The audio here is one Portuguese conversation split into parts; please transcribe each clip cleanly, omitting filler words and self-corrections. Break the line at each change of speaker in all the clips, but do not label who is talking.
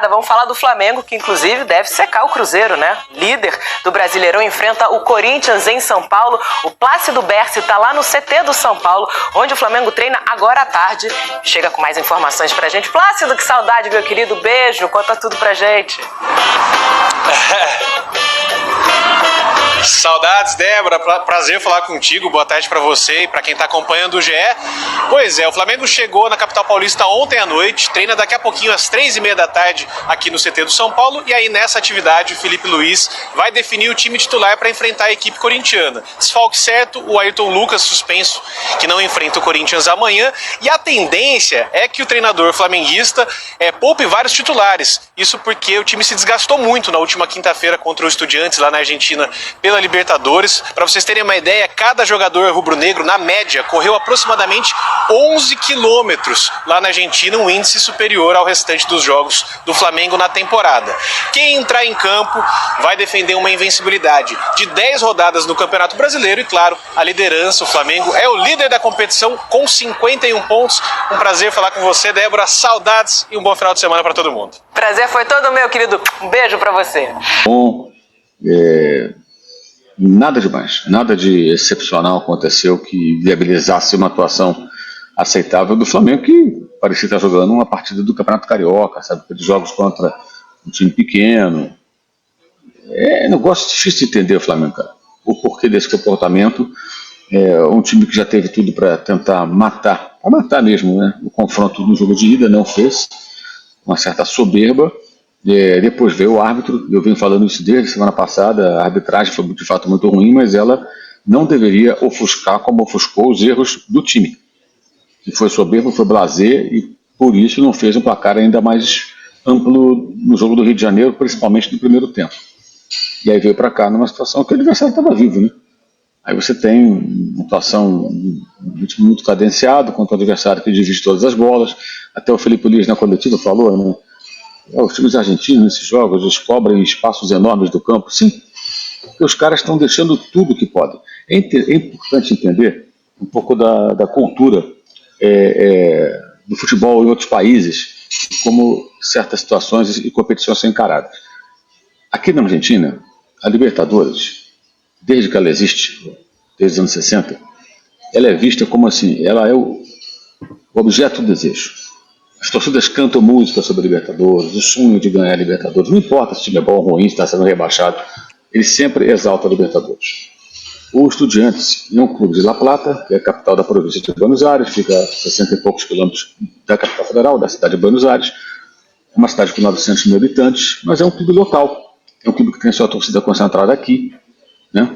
rodada. Vamos falar do Flamengo, que inclusive deve secar o Cruzeiro, né? Líder do Brasileirão enfrenta o Corinthians em São Paulo. O Plácido Berce está lá no CT do São Paulo, onde o Flamengo treina agora à tarde. Chega com mais informações pra gente. Plácido, que saudade, meu querido. Beijo, conta tudo pra gente.
Saudades, Débora, prazer falar contigo, boa tarde pra você e pra quem tá acompanhando o GE. Pois é, o Flamengo chegou na capital paulista ontem à noite, treina daqui a pouquinho às 3h30 da tarde aqui no CT do São Paulo, e aí nessa atividade o Felipe Luiz vai definir o time titular para enfrentar a equipe corintiana. Desfalque certo, o Ayrton Lucas suspenso, que não enfrenta o Corinthians amanhã, e a tendência é que o treinador flamenguista poupe vários titulares, isso porque o time se desgastou muito na última quinta-feira contra o Estudiantes lá na Argentina pela Libertadores. Para vocês terem uma ideia, cada jogador rubro-negro, na média, correu aproximadamente 11 quilômetros lá na Argentina, um índice superior ao restante dos jogos do Flamengo na temporada. Quem entrar em campo vai defender uma invencibilidade de 10 rodadas no Campeonato Brasileiro e, claro, a liderança. O Flamengo é o líder da competição com 51 pontos. Um prazer falar com você, Débora. Saudades e um bom final de semana para todo mundo.
Prazer foi todo meu, querido. Um beijo para você.
Bom, nada demais, nada de excepcional aconteceu que viabilizasse uma atuação aceitável do Flamengo, que parecia estar jogando uma partida do Campeonato Carioca, sabe? Aqueles jogos contra um time pequeno. É um negócio difícil de entender o Flamengo, cara. O porquê desse comportamento. Um time que já teve tudo para tentar matar mesmo, né? O confronto no jogo de ida, não fez, uma certa soberba. Depois veio o árbitro, eu venho falando isso desde semana passada, a arbitragem foi de fato muito ruim, mas ela não deveria ofuscar como ofuscou os erros do time, que foi soberbo, foi blasé e por isso não fez um placar ainda mais amplo no jogo do Rio de Janeiro, principalmente no primeiro tempo. E aí veio para cá numa situação que o adversário estava vivo, né? Aí você tem uma atuação de ritmo muito cadenciado contra o adversário que divide todas as bolas, até o Felipe Luiz na coletiva falou, né? Os times argentinos nesses jogos, eles cobrem espaços enormes do campo. Sim, porque os caras estão deixando tudo que podem. É importante entender um pouco da cultura do futebol em outros países, como certas situações e competições são encaradas. Aqui na Argentina, a Libertadores, desde que ela existe, desde os anos 60, ela é vista como assim, ela é o objeto do desejo. As torcidas cantam música sobre a Libertadores, o sonho de ganhar a Libertadores. Não importa se o time é bom ou ruim, se está sendo rebaixado, eles sempre exaltam a Libertadores. O Estudiantes é um clube de La Plata, que é a capital da província de Buenos Aires, fica a 60 e poucos quilômetros da capital federal, da cidade de Buenos Aires. É uma cidade com 900 mil habitantes, mas é um clube local. É um clube que tem sua torcida concentrada aqui, né?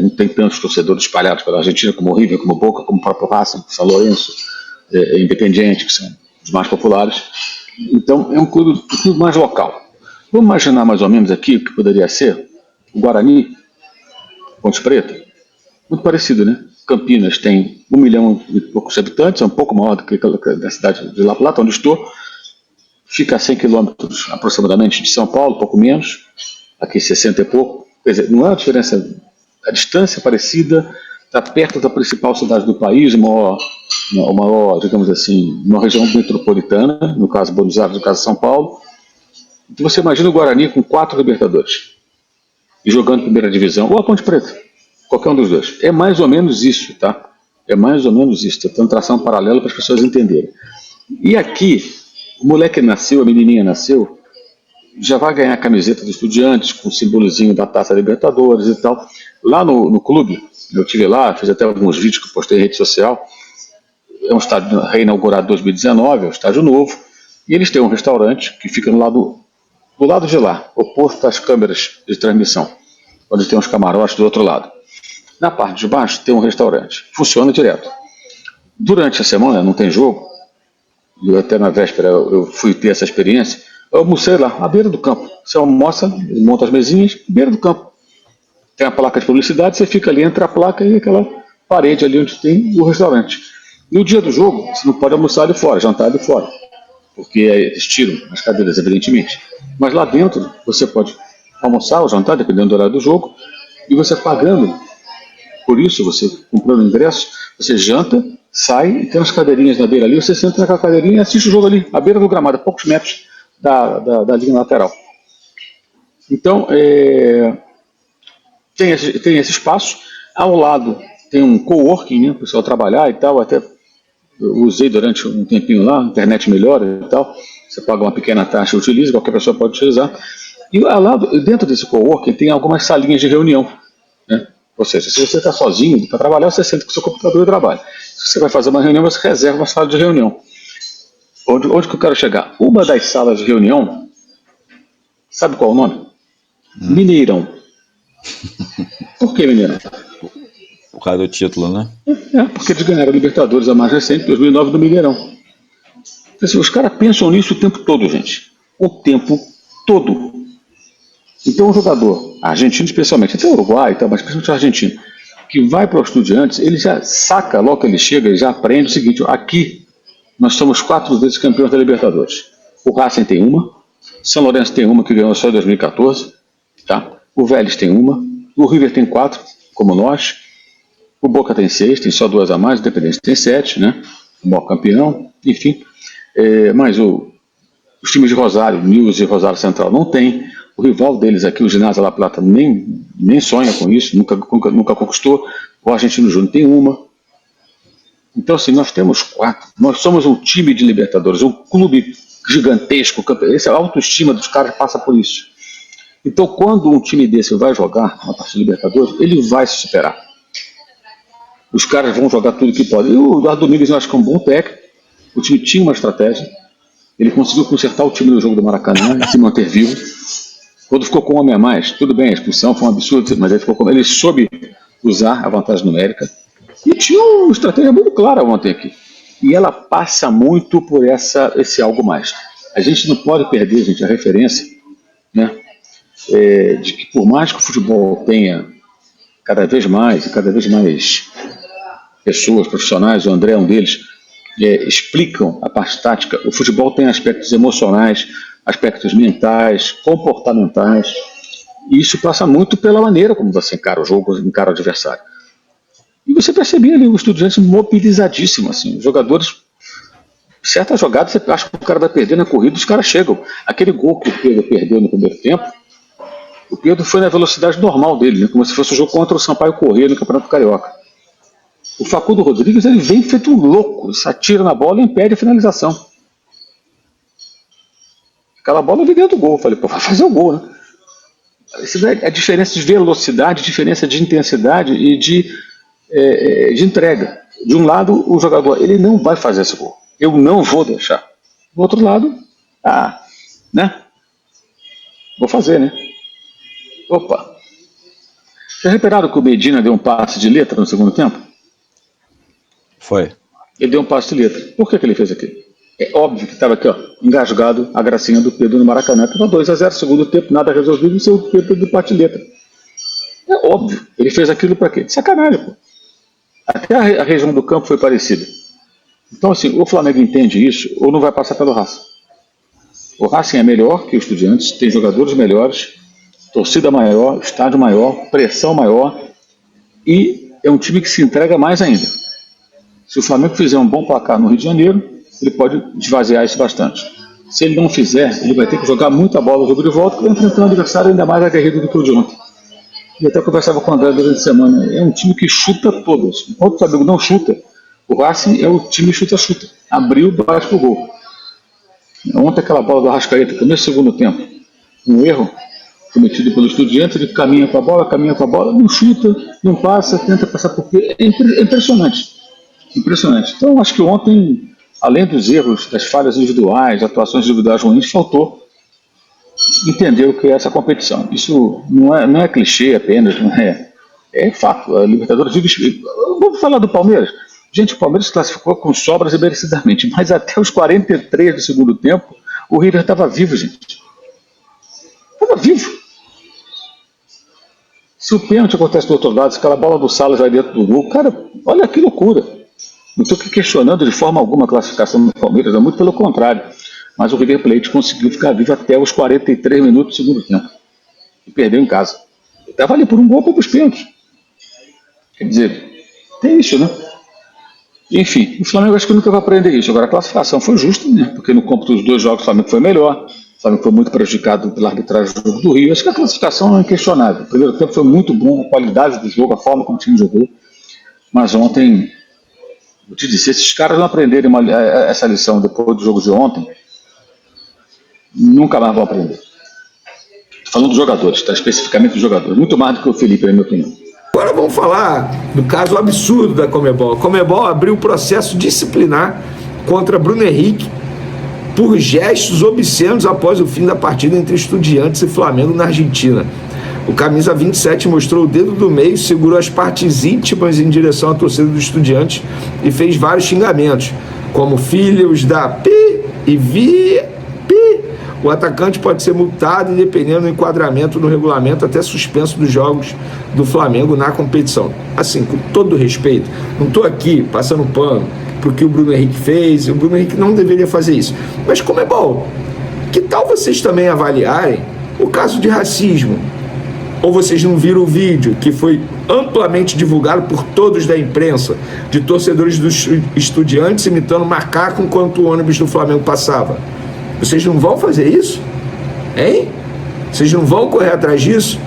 Não tem tantos torcedores espalhados pela Argentina, como o River, como o Boca, como o próprio Racing, São Lourenço, Independiente, que são os mais populares. Então é um clube mais local. Vamos imaginar mais ou menos aqui o que poderia ser o Guarani, Ponte Preta, muito parecido, né? Campinas tem 1 milhão e poucos habitantes, é um pouco maior do que da cidade de La Plata, onde estou. Fica a 100 quilômetros aproximadamente de São Paulo, pouco menos, aqui 60 e pouco. Quer dizer, não é uma diferença, a distância é parecida, está perto da principal cidade do país, uma maior, digamos assim, uma região metropolitana, no caso Buenos Aires, no caso São Paulo. Então você imagina o Guarani com 4 Libertadores, e jogando primeira divisão, ou a Ponte Preta, qualquer um dos dois. É mais ou menos isso, tá? É mais ou menos isso, estou tentando traçar um paralelo para as pessoas entenderem. E aqui, o moleque nasceu, a menininha nasceu, já vai ganhar a camiseta dos Estudiantes, com o símbolozinho da Taça Libertadores e tal. Lá no clube, eu estive lá, fiz até alguns vídeos que eu postei em rede social. É um estádio reinaugurado em 2019, é um estádio novo, e eles têm um restaurante que fica do lado de lá, oposto às câmeras de transmissão, onde tem uns camarotes do outro lado. Na parte de baixo tem um restaurante, funciona direto. Durante a semana, não tem jogo, e até na véspera eu fui ter essa experiência, eu almocei lá, à beira do campo. Você almoça, monta as mesinhas, à beira do campo. Tem a placa de publicidade, você fica ali entre a placa e aquela parede ali onde tem o restaurante. No dia do jogo, você não pode almoçar ali fora, jantar ali fora, porque eles tiram as cadeiras, evidentemente. Mas lá dentro, você pode almoçar ou jantar, dependendo do horário do jogo, e você pagando. Por isso, você comprando o ingresso, você janta, sai, e tem umas cadeirinhas na beira ali, você senta naquela cadeirinha e assiste o jogo ali, à beira do gramado, a poucos metros da linha lateral. Então, tem esse espaço. Ao lado tem um coworking, né, para o pessoal trabalhar e tal. Até eu usei durante um tempinho lá, a internet melhora e tal. Você paga uma pequena taxa e utiliza, qualquer pessoa pode utilizar. E ao lado, dentro desse coworking, tem algumas salinhas de reunião, né? Ou seja, se você está sozinho para trabalhar, você senta com o seu computador e trabalha. Se você vai fazer uma reunião, você reserva uma sala de reunião. Onde que eu quero chegar? Uma das salas de reunião, sabe qual é o nome? Mineirão. Por que Mineirão?
Por causa do título, né?
Porque eles ganharam a Libertadores, a mais recente, 2009, do Mineirão. Então, assim, os caras pensam nisso o tempo todo, gente. O tempo todo. Então, o jogador argentino, especialmente, até o Uruguai, tá, mas principalmente o argentino, que vai para o Estudiantes, ele já saca, logo que ele chega, ele já aprende o seguinte: aqui nós somos 4 vezes campeões da Libertadores. O Racing tem uma, São Lourenço tem uma que ganhou só em 2014, tá? O Vélez tem uma, o River tem 4, como nós, o Boca tem 6, tem só 2 a mais, o Independente tem 7, né? O maior campeão, enfim. Mas os times de Rosário, News e Rosário Central não tem. O rival deles aqui, o Ginásio La Plata, nem sonha com isso, nunca conquistou. O Argentino Júnior tem uma. Então, assim, nós temos 4. Nós somos um time de Libertadores, um clube gigantesco. Essa autoestima dos caras passa por isso. Então, quando um time desse vai jogar uma partida de Libertadores, ele vai se superar. Os caras vão jogar tudo que podem. E o Eduardo Domingues, eu acho que é um bom técnico. O time tinha uma estratégia. Ele conseguiu consertar o time no jogo do Maracanã e se manter vivo. Quando ficou com um homem a mais, tudo bem, a expulsão foi um absurdo, mas ele soube usar a vantagem numérica. E tinha uma estratégia muito clara ontem aqui. E ela passa muito por esse algo mais. A gente não pode perder, gente, a referência, né, de que por mais que o futebol tenha cada vez mais pessoas, profissionais, o André é um deles, explicam a parte tática. O futebol tem aspectos emocionais, aspectos mentais, comportamentais, e isso passa muito pela maneira como você encara o jogo, encara o adversário. E você percebia ali o Estudiantes mobilizadíssimo, assim, os jogadores, certas jogadas você acha que o cara vai perder na corrida, os caras chegam. Aquele gol que o Pedro perdeu no primeiro tempo, o Pedro foi na velocidade normal dele, né, como se fosse o jogo contra o Sampaio Corrêa no Campeonato Carioca. O Facundo Rodrigues, ele vem feito um louco, se atira na bola e impede a finalização. Aquela bola vem dentro do gol. Eu falei, vai fazer o gol, né? Isso é a diferença de velocidade, diferença de intensidade e de entrega. De um lado, o jogador, ele não vai fazer esse gol. Eu não vou deixar. Do outro lado, né? Vou fazer, né? Opa. Vocês repararam que o Medina deu um passe de letra no segundo tempo?
Foi.
Ele deu um passe de letra. Por que ele fez aquilo? É óbvio que estava aqui, ó, engasgado a gracinha do Pedro no Maracanã. Estava 2-0, segundo tempo, nada resolvido, e o Pedro do passe de letra. É óbvio. Ele fez aquilo para quê? De sacanagem, pô. Até a região do campo foi parecida. Então, assim, o Flamengo entende isso ou não vai passar pelo Racing. O Racing é melhor que o Estudiantes, tem jogadores melhores, torcida maior, estádio maior, pressão maior e é um time que se entrega mais ainda. Se o Flamengo fizer um bom placar no Rio de Janeiro, ele pode esvaziar isso bastante. Se ele não fizer, ele vai ter que jogar muita bola no jogo de volta, para enfrentar um adversário ainda mais aguerrido do que o de ontem. E até conversava com o André durante a semana, é um time que chuta todos. Enquanto o Flamengo não chuta, o Racing é o time chuta-chuta. Abriu, bate pro gol. Ontem aquela bola do Arrascaeta, começo do segundo tempo, um erro cometido pelo Estudiantes, ele caminha com a bola, não chuta, não passa, tenta passar por quê. É impressionante. Impressionante. Então, acho que ontem, além dos erros, das falhas individuais, atuações individuais ruins, faltou entender o que é essa competição. Isso não é clichê apenas, não é fato. A Libertadores vive. Vamos falar do Palmeiras? Gente, o Palmeiras classificou com sobras e merecidamente, mas até os 43 do segundo tempo, o River estava vivo, gente. Estava vivo. Se o pênalti acontece do outro lado, se aquela bola do Salas vai dentro do gol, cara, olha que loucura. Não estou questionando de forma alguma a classificação do Palmeiras, é muito pelo contrário. Mas o River Plate conseguiu ficar vivo até os 43 minutos do segundo tempo. E perdeu em casa. Estava ali por um gol para os pênaltis. Quer dizer, tem isso, né? Enfim, o Flamengo acho que nunca vai aprender isso. Agora a classificação foi justa, né? Porque no campo dos dois jogos o Flamengo foi melhor. Flamengo foi muito prejudicado pela arbitragem do jogo do Rio. Acho que a classificação é inquestionável. O primeiro tempo foi muito bom, a qualidade do jogo, a forma como o time jogou. Mas ontem, eu te disse, se esses caras não aprenderem essa lição depois do jogo de ontem, nunca mais vão aprender. Estou falando dos jogadores, tá? Especificamente dos jogadores. Muito mais do que o Felipe, na minha opinião.
Agora vamos falar do caso absurdo da Conmebol. A Conmebol abriu processo disciplinar contra Bruno Henrique por gestos obscenos após o fim da partida entre Estudiantes e Flamengo na Argentina. O camisa 27 mostrou o dedo do meio, segurou as partes íntimas em direção à torcida do Estudiantes e fez vários xingamentos, como filhos da pi e vi pi. O atacante pode ser multado e, dependendo do enquadramento no regulamento, até suspenso dos jogos do Flamengo na competição. Assim, com todo respeito, não estou aqui passando pano porque o Bruno Henrique fez, o Bruno Henrique não deveria fazer isso. Mas como é bom, que tal vocês também avaliarem o caso de racismo? Ou vocês não viram o vídeo que foi amplamente divulgado por todos da imprensa, de torcedores dos Estudiantes imitando macaco enquanto o ônibus do Flamengo passava? Vocês não vão fazer isso? Hein? Vocês não vão correr atrás disso?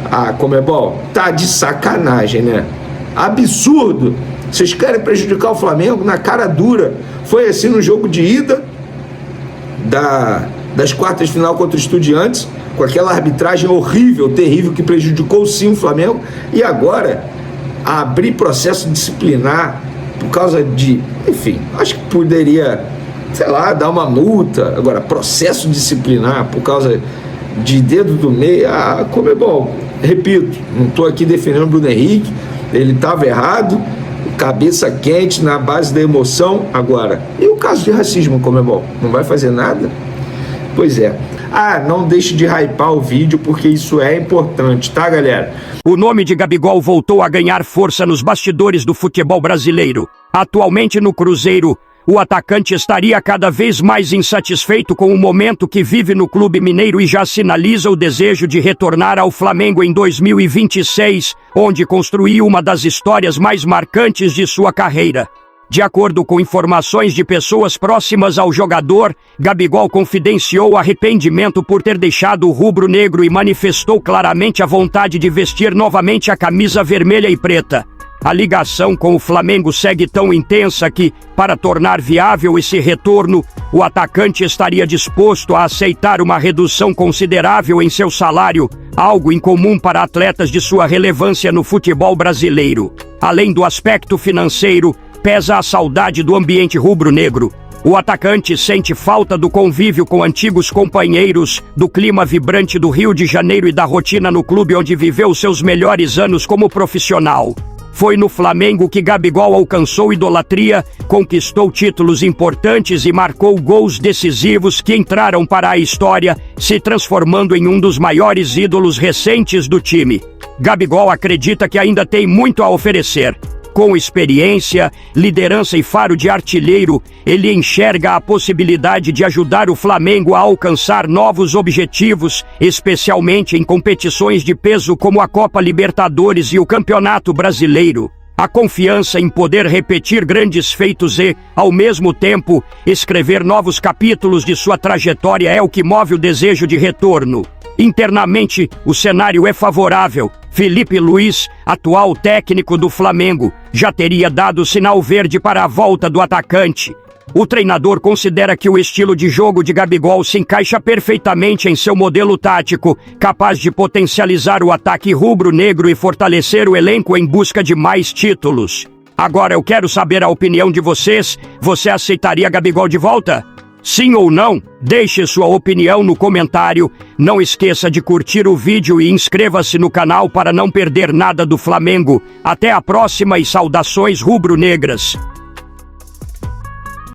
Ah, Conmebol, tá de sacanagem, né? Absurdo! Vocês querem prejudicar o Flamengo na cara dura. Foi assim no jogo de ida das quartas de final contra os Estudiantes, com aquela arbitragem horrível, terrível, que prejudicou sim o Flamengo. E agora, abrir processo disciplinar por causa de... Enfim, acho que poderia, sei lá, dar uma multa. Agora, processo disciplinar por causa de dedo do meio, como é bom. Repito, não estou aqui defendendo o Bruno Henrique, ele estava errado, cabeça quente, na base da emoção. Agora, e o caso de racismo, como é bom? Não vai fazer nada? Pois é. Não deixe de hypar o vídeo, porque isso é importante, tá, galera?
O nome de Gabigol voltou a ganhar força nos bastidores do futebol brasileiro. Atualmente no Cruzeiro, o atacante estaria cada vez mais insatisfeito com o momento que vive no clube mineiro e já sinaliza o desejo de retornar ao Flamengo em 2026, onde construiu uma das histórias mais marcantes de sua carreira. De acordo com informações de pessoas próximas ao jogador, Gabigol confidenciou arrependimento por ter deixado o rubro-negro e manifestou claramente a vontade de vestir novamente a camisa vermelha e preta. A ligação com o Flamengo segue tão intensa que, para tornar viável esse retorno, o atacante estaria disposto a aceitar uma redução considerável em seu salário, algo incomum para atletas de sua relevância no futebol brasileiro. Além do aspecto financeiro, pesa a saudade do ambiente rubro-negro. O atacante sente falta do convívio com antigos companheiros, do clima vibrante do Rio de Janeiro e da rotina no clube onde viveu seus melhores anos como profissional. Foi no Flamengo que Gabigol alcançou idolatria, conquistou títulos importantes e marcou gols decisivos que entraram para a história, se transformando em um dos maiores ídolos recentes do time. Gabigol acredita que ainda tem muito a oferecer. Com experiência, liderança e faro de artilheiro, ele enxerga a possibilidade de ajudar o Flamengo a alcançar novos objetivos, especialmente em competições de peso como a Copa Libertadores e o Campeonato Brasileiro. A confiança em poder repetir grandes feitos e, ao mesmo tempo, escrever novos capítulos de sua trajetória é o que move o desejo de retorno. Internamente, o cenário é favorável. Felipe Luiz, atual técnico do Flamengo, já teria dado sinal verde para a volta do atacante. O treinador considera que o estilo de jogo de Gabigol se encaixa perfeitamente em seu modelo tático, capaz de potencializar o ataque rubro-negro e fortalecer o elenco em busca de mais títulos. Agora eu quero saber a opinião de vocês. Você aceitaria Gabigol de volta? Sim ou não? Deixe sua opinião no comentário. Não esqueça de curtir o vídeo e inscreva-se no canal para não perder nada do Flamengo. Até a próxima e saudações rubro-negras.